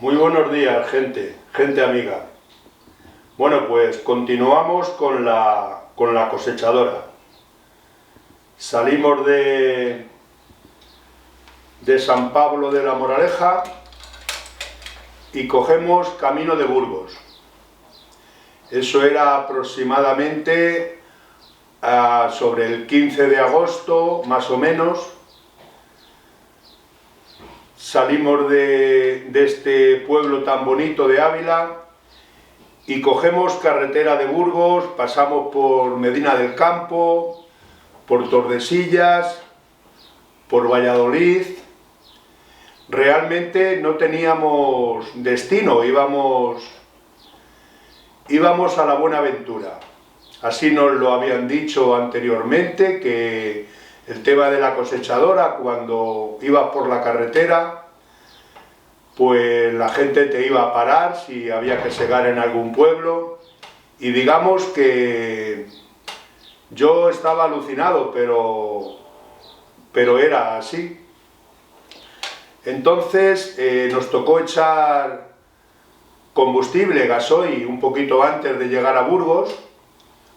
Muy buenos días, gente amiga. Bueno, pues continuamos con la cosechadora. Salimos de San Pablo de la Moraleja y cogemos camino de Burgos. Eso era aproximadamente sobre el 15 de agosto, más o menos. Salimos de este pueblo tan bonito de Ávila y cogemos carretera de Burgos, pasamos por Medina del Campo, por Tordesillas, por Valladolid. Realmente no teníamos destino, íbamos a la Buenaventura. Así nos lo habían dicho anteriormente, que el tema de la cosechadora, cuando ibas por la carretera, pues la gente te iba a parar si había que segar en algún pueblo. Y digamos que yo estaba alucinado, pero era así. Entonces nos tocó echar combustible, gasoil, un poquito antes de llegar a Burgos,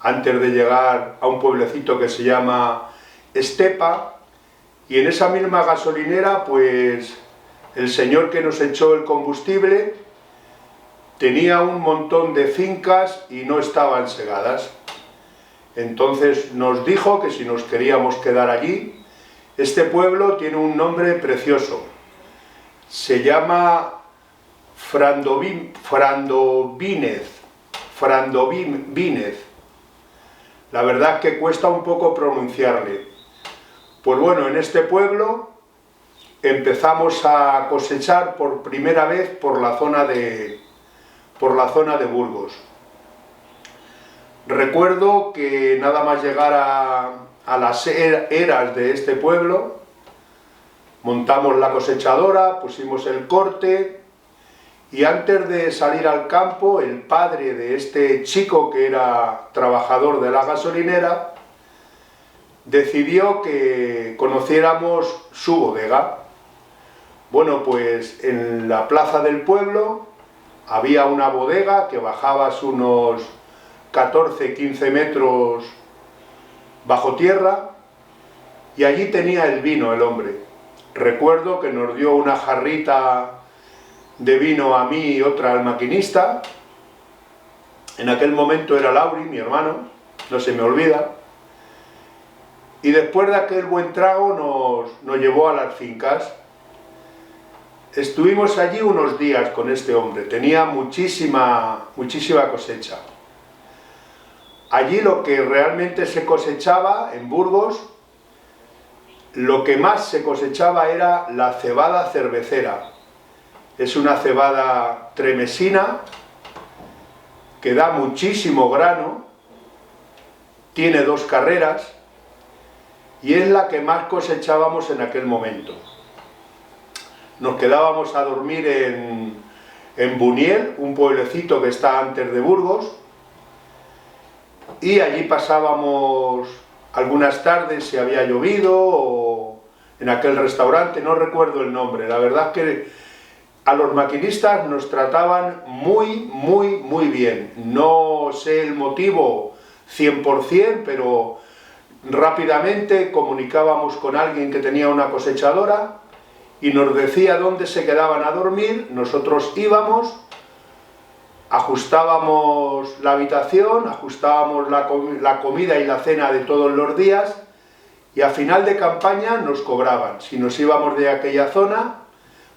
antes de llegar a un pueblecito que se llama Estepa, y en esa misma gasolinera, pues el señor que nos echó el combustible tenía un montón de fincas y no estaban segadas. Entonces nos dijo que si nos queríamos quedar allí. Este pueblo tiene un nombre precioso, se llama Frandobínez. La verdad que cuesta un poco pronunciarle. Pues bueno, en este pueblo empezamos a cosechar por primera vez por la zona de Burgos. Recuerdo que nada más llegar a las eras de este pueblo, montamos la cosechadora, pusimos el corte, y antes de salir al campo, el padre de este chico que era trabajador de la gasolinera decidió que conociéramos su bodega. Bueno, pues en la plaza del pueblo había una bodega que bajabas unos 14-15 metros bajo tierra, y allí tenía el vino el hombre. Recuerdo que nos dio una jarrita de vino a mí y otra al maquinista. En aquel momento era Lauri, mi hermano, no se me olvida. Y después de aquel buen trago nos llevó a las fincas. Estuvimos allí unos días con este hombre, tenía muchísima cosecha. Allí lo que realmente se cosechaba en Burgos, lo que más se cosechaba era la cebada cervecera. Es una cebada tremesina que da muchísimo grano, tiene 2 carreras y es la que más cosechábamos en aquel momento. Nos quedábamos a dormir en Buniel, un pueblecito que está antes de Burgos, y allí pasábamos algunas tardes si había llovido, o en aquel restaurante, no recuerdo el nombre. La verdad es que a los maquinistas nos trataban muy bien. No sé el motivo 100%, pero rápidamente comunicábamos con alguien que tenía una cosechadora y nos decía dónde se quedaban a dormir. Nosotros íbamos, ajustábamos la habitación, ajustábamos la comida y la cena de todos los días, y a final de campaña nos cobraban. Si nos íbamos de aquella zona,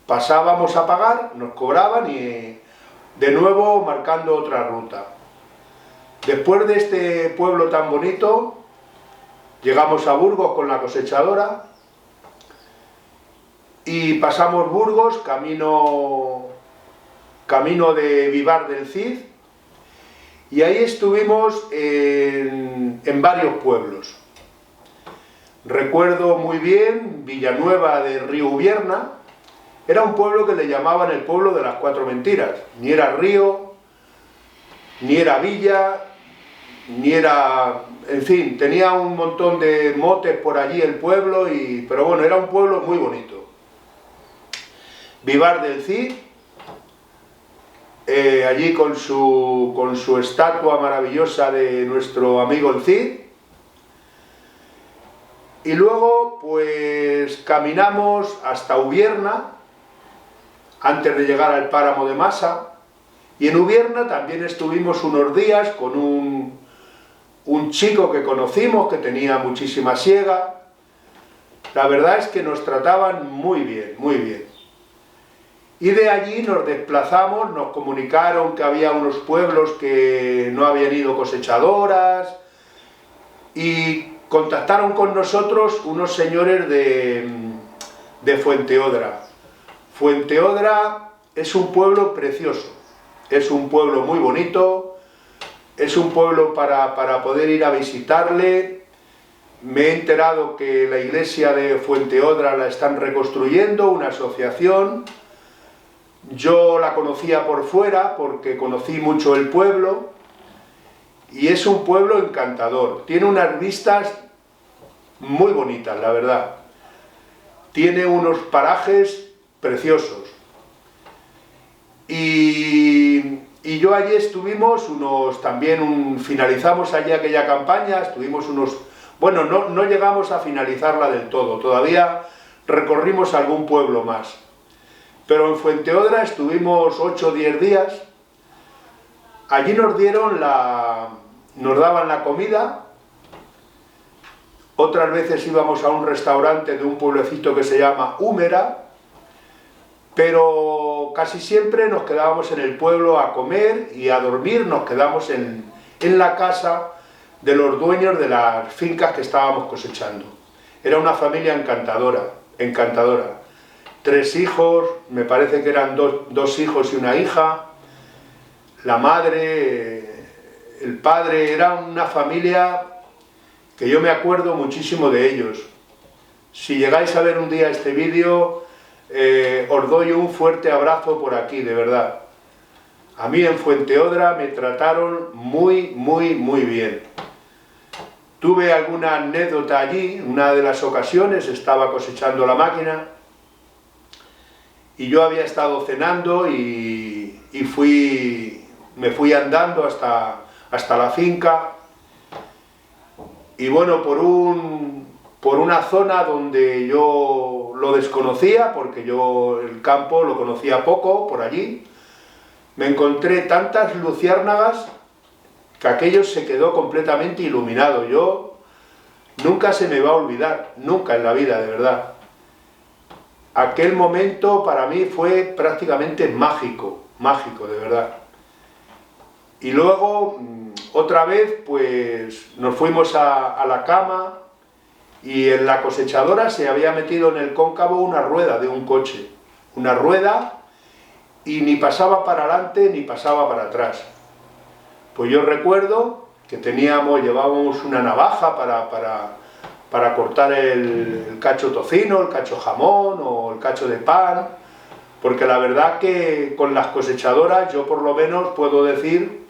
pasábamos a pagar, nos cobraban y de nuevo marcando otra ruta. Después de este pueblo tan bonito, llegamos a Burgos con la cosechadora y pasamos Burgos, camino de Vivar del Cid, y ahí estuvimos en varios pueblos. Recuerdo muy bien Villanueva de Río Ubierna. Era un pueblo que le llamaban el pueblo de las 4 mentiras. Ni era río, ni era villa, ni era... En fin, tenía un montón de motes por allí el pueblo, pero bueno, era un pueblo muy bonito. Vivar del Cid, allí con su estatua maravillosa de nuestro amigo el Cid. Y luego pues caminamos hasta Ubierna, antes de llegar al páramo de Masa, y en Ubierna también estuvimos unos días con un chico que conocimos, que tenía muchísima siega. La verdad es que nos trataban muy bien, muy bien. Y de allí nos desplazamos, nos comunicaron que había unos pueblos que no habían ido cosechadoras, y contactaron con nosotros unos señores de Fuenteodra. Fuenteodra es un pueblo precioso, es un pueblo muy bonito, es un pueblo para poder ir a visitarle. Me he enterado que la iglesia de Fuenteodra la están reconstruyendo, una asociación. Yo la conocía por fuera porque conocí mucho el pueblo, y es un pueblo encantador. Tiene unas vistas muy bonitas, la verdad. Tiene unos parajes preciosos. Y yo allí estuvimos finalizamos allí aquella campaña, estuvimos bueno, no llegamos a finalizarla del todo, todavía recorrimos algún pueblo más. Pero en Fuenteodra estuvimos 8 o 10 días. Allí nos daban la comida. Otras veces íbamos a un restaurante de un pueblecito que se llama Húmera, pero casi siempre nos quedábamos en el pueblo a comer y a dormir. Nos quedamos en la casa de los dueños de las fincas que estábamos cosechando. Era una familia encantadora, encantadora. 3 hijos, me parece que eran dos hijos y una hija, la madre, el padre. Era una familia que yo me acuerdo muchísimo de ellos. Si llegáis a ver un día este vídeo, os doy un fuerte abrazo por aquí, de verdad. A mí en Fuenteodra me trataron muy, muy, muy bien. Tuve alguna anécdota allí. Una de las ocasiones estaba cosechando la máquina y yo había estado cenando y me fui andando hasta la finca. Y bueno, por una zona donde yo lo desconocía, porque yo el campo lo conocía poco, por allí, me encontré tantas luciérnagas que aquello se quedó completamente iluminado. Nunca se me va a olvidar, nunca en la vida, de verdad. Aquel momento para mí fue prácticamente mágico, mágico, de verdad. Y luego, otra vez, pues nos fuimos a la cama, y en la cosechadora se había metido en el cóncavo una rueda de un coche. Una rueda, y ni pasaba para adelante ni pasaba para atrás. Pues yo recuerdo que llevábamos una navaja para cortar el cacho tocino, el cacho jamón o el cacho de pan, porque la verdad que con las cosechadoras yo por lo menos puedo decir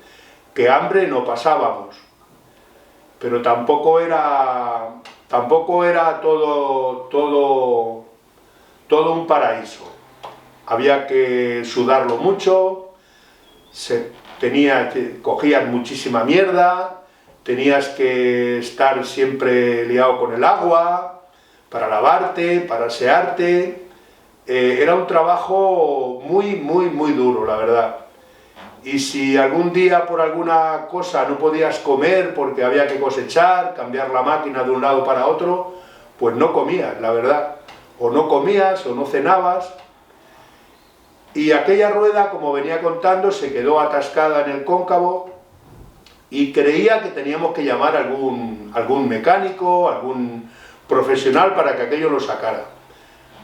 que hambre no pasábamos, pero tampoco era todo un paraíso. Había que sudarlo mucho, cogías muchísima mierda, tenías que estar siempre liado con el agua, para lavarte, para asearte. Era un trabajo muy, muy, muy duro, la verdad. Y si algún día por alguna cosa no podías comer porque había que cosechar, cambiar la máquina de un lado para otro, pues no comías, la verdad. O no comías o no cenabas. Y aquella rueda, como venía contando, se quedó atascada en el cóncavo, y creía que teníamos que llamar a algún mecánico, algún profesional para que aquello lo sacara.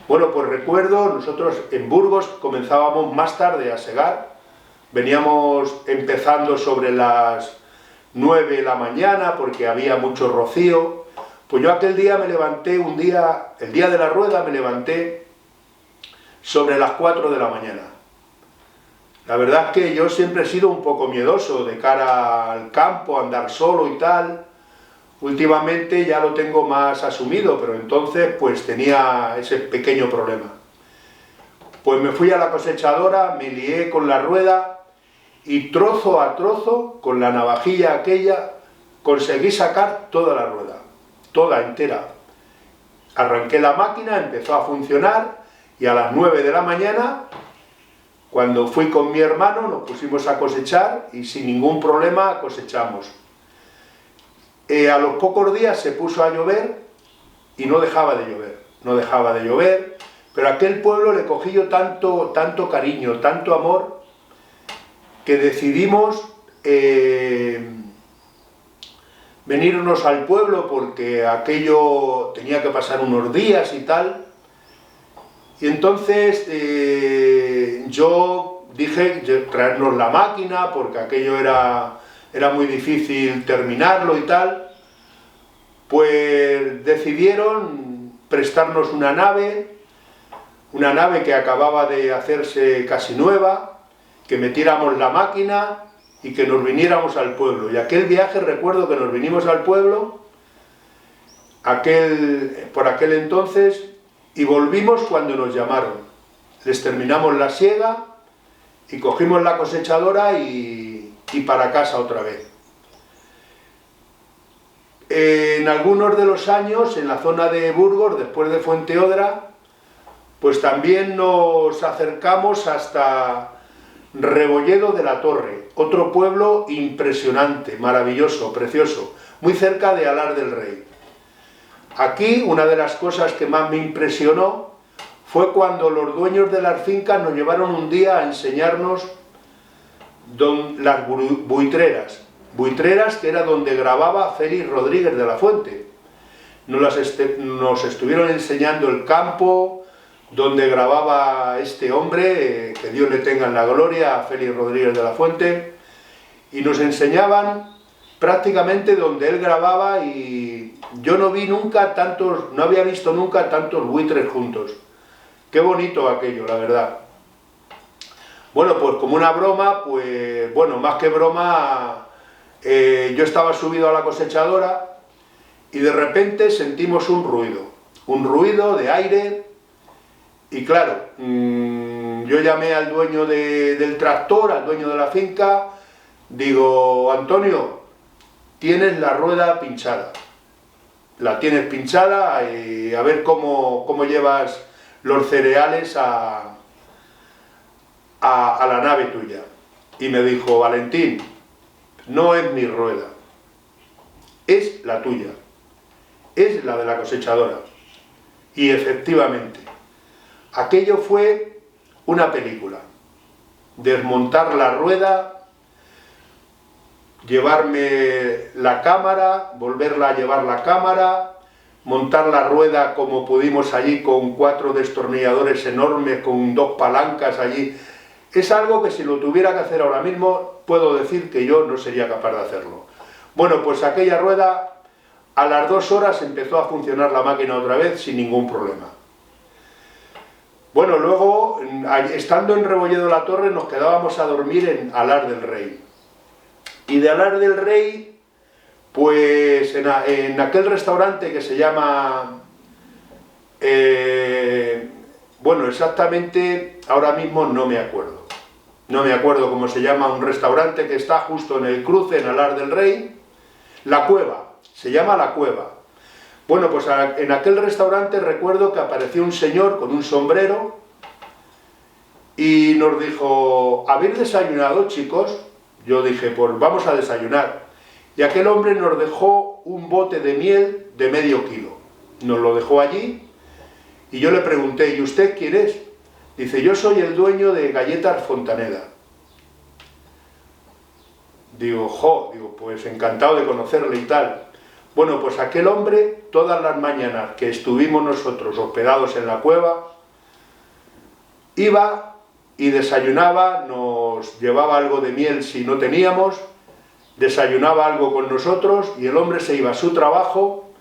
Bueno, pues recuerdo, nosotros en Burgos comenzábamos más tarde a segar, veníamos empezando sobre las 9 de la mañana porque había mucho rocío. Pues yo aquel día me levanté, el día de la rueda me levanté sobre las 4 de la mañana. La verdad es que yo siempre he sido un poco miedoso de cara al campo, andar solo y tal. Últimamente ya lo tengo más asumido, pero entonces pues tenía ese pequeño problema. Pues me fui a la cosechadora, me lié con la rueda, y trozo a trozo, con la navajilla aquella, conseguí sacar toda la rueda, toda entera. Arranqué la máquina, empezó a funcionar y a las 9 de la mañana, cuando fui con mi hermano, nos pusimos a cosechar y sin ningún problema cosechamos. A los pocos días se puso a llover y no dejaba de llover, no dejaba de llover, pero a aquel pueblo le cogí yo tanto cariño, tanto amor, que decidimos venirnos al pueblo porque aquello tenía que pasar unos días y tal. Y entonces yo dije traernos la máquina porque aquello era muy difícil terminarlo y tal. Pues decidieron prestarnos una nave que acababa de hacerse casi nueva, que metiéramos la máquina y que nos viniéramos al pueblo. Y aquel viaje, recuerdo que nos vinimos al pueblo, por aquel entonces, y volvimos cuando nos llamaron. Les terminamos la siega y cogimos la cosechadora y para casa otra vez. En algunos de los años, en la zona de Burgos, después de Fuenteodra, pues también nos acercamos hasta Rebolledo de la Torre, otro pueblo impresionante, maravilloso, precioso, muy cerca de Alar del Rey. Aquí una de las cosas que más me impresionó fue cuando los dueños de las fincas nos llevaron un día a enseñarnos las buitreras, que era donde grababa Félix Rodríguez de la Fuente. Nos estuvieron enseñando el campo donde grababa este hombre, que Dios le tenga en la gloria, Félix Rodríguez de la Fuente, y nos enseñaban prácticamente donde él grababa, y yo no había visto nunca tantos buitres juntos. Qué bonito aquello, la verdad. Bueno, pues como una broma, pues bueno, más que broma, yo estaba subido a la cosechadora y de repente sentimos un ruido de aire, y claro, yo llamé al dueño del tractor, al dueño de la finca, digo: Antonio, tienes la rueda pinchada, la tienes pinchada, y a ver cómo llevas los cereales a la nave tuya. Y me dijo: Valentín, no es mi rueda, es la tuya, es la de la cosechadora. Y efectivamente, aquello fue una película. Desmontar la rueda, llevarme la cámara, volverla a llevar la cámara, montar la rueda como pudimos allí con 4 destornilladores enormes, con 2 palancas allí. Es algo que si lo tuviera que hacer ahora mismo, puedo decir que yo no sería capaz de hacerlo. Bueno, pues aquella rueda, a las 2 horas empezó a funcionar la máquina otra vez sin ningún problema. Bueno, luego, estando en Rebolledo de la Torre, nos quedábamos a dormir en Alar del Rey. Y de Alar del Rey, pues en aquel restaurante que se llama... bueno, exactamente ahora mismo no me acuerdo. No me acuerdo cómo se llama, un restaurante que está justo en el cruce, en Alar del Rey. La Cueva, se llama La Cueva. Bueno, pues en aquel restaurante recuerdo que apareció un señor con un sombrero y nos dijo: ¿habéis desayunado, chicos? Yo dije: pues vamos a desayunar. Y aquel hombre nos dejó un bote de miel de medio kilo. Nos lo dejó allí y yo le pregunté: ¿y usted quién es? Dice: yo soy el dueño de Galletas Fontaneda. Digo, pues encantado de conocerle y tal. Bueno, pues aquel hombre, todas las mañanas que estuvimos nosotros hospedados en la cueva, iba y desayunaba, nos llevaba algo de miel si no teníamos, desayunaba algo con nosotros y el hombre se iba a su trabajo,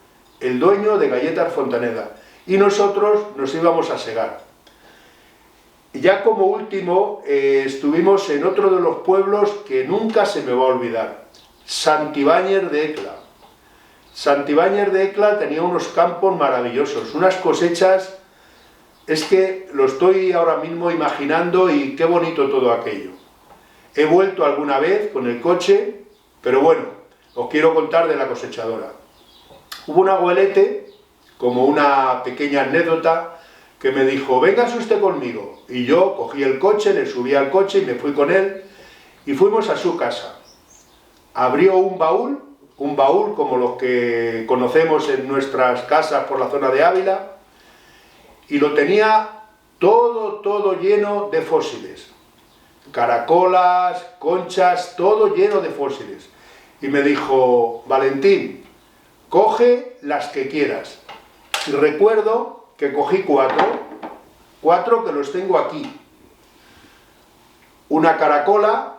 el dueño de Galletas Fontaneda, y nosotros nos íbamos a segar. Ya como último, estuvimos en otro de los pueblos que nunca se me va a olvidar, Santibáñez de Ecla. Santibáñez de Ecla tenía unos campos maravillosos, unas cosechas, es que lo estoy ahora mismo imaginando y qué bonito todo aquello. He vuelto alguna vez con el coche, pero bueno, os quiero contar de la cosechadora. Hubo un abuelete, como una pequeña anécdota, que me dijo, véngase usted conmigo. Y yo cogí el coche, le subí al coche y me fui con él y fuimos a su casa. Abrió un baúl como los que conocemos en nuestras casas por la zona de Ávila, y lo tenía todo lleno de fósiles. Caracolas, conchas, todo lleno de fósiles. Y me dijo, Valentín, coge las que quieras. Y recuerdo que cogí cuatro que los tengo aquí. Una caracola,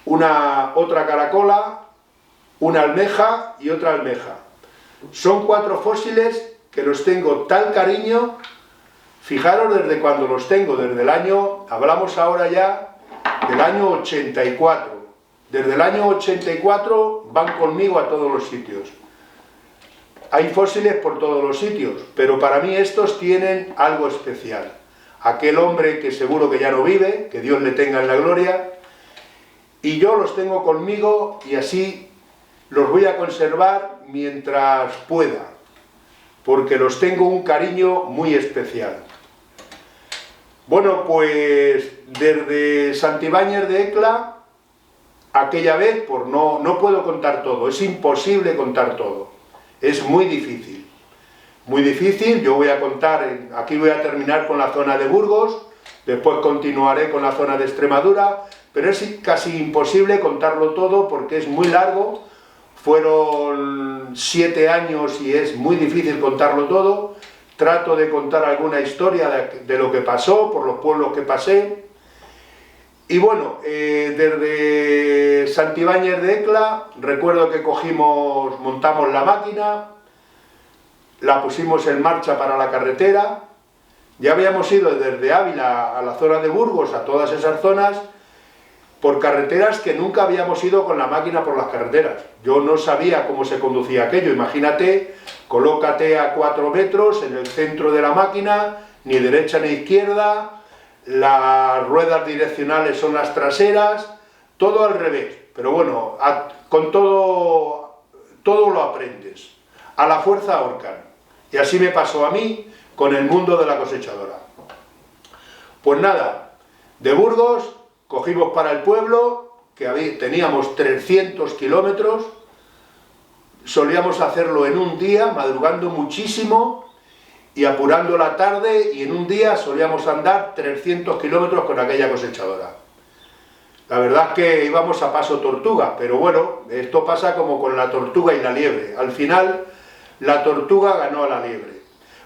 otra caracola, una almeja y otra almeja. Son 4 fósiles que los tengo tal cariño, fijaros desde cuando los tengo, desde el año, hablamos ahora ya del año 84. Desde el año 84 van conmigo a todos los sitios. Hay fósiles por todos los sitios, pero para mí estos tienen algo especial. Aquel hombre que seguro que ya no vive, que Dios le tenga en la gloria, y yo los tengo conmigo y así los voy a conservar mientras pueda, porque los tengo un cariño muy especial. Bueno, pues desde Santibáñez de Ecla, aquella vez, pues no puedo contar todo, es imposible contar todo. Es muy difícil, yo voy a contar, aquí voy a terminar con la zona de Burgos, después continuaré con la zona de Extremadura, pero es casi imposible contarlo todo porque es muy largo, fueron 7 años y es muy difícil contarlo todo. Trato de contar alguna historia de lo que pasó, por los pueblos que pasé. Y bueno, desde Santibáñez de Ecla, recuerdo que montamos la máquina, la pusimos en marcha para la carretera. Ya habíamos ido desde Ávila a la zona de Burgos, a todas esas zonas, por carreteras que nunca habíamos ido con la máquina por las carreteras. Yo no sabía cómo se conducía aquello. Imagínate, colócate a 4 metros en el centro de la máquina, ni derecha ni izquierda, las ruedas direccionales son las traseras, todo al revés. Pero bueno, con todo lo aprendes. A la fuerza ahorcan. Y así me pasó a mí con el mundo de la cosechadora. Pues nada, de Burgos cogimos para el pueblo, que teníamos 300 kilómetros, solíamos hacerlo en un día, madrugando muchísimo y apurando la tarde, y en un día solíamos andar 300 kilómetros con aquella cosechadora. La verdad es que íbamos a paso tortuga, pero bueno, esto pasa como con la tortuga y la liebre. Al final, la tortuga ganó a la liebre.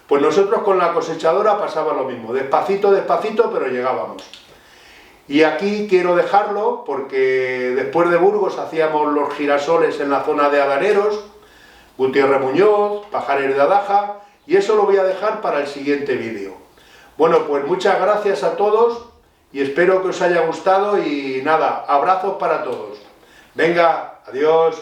Pues nosotros con la cosechadora pasaba lo mismo, despacito, pero llegábamos. Y aquí quiero dejarlo porque después de Burgos hacíamos los girasoles en la zona de Adaneros, Gutiérrez Muñoz, Pajares de Adaja, y eso lo voy a dejar para el siguiente vídeo. Bueno, pues muchas gracias a todos y espero que os haya gustado y nada, abrazos para todos. Venga, adiós.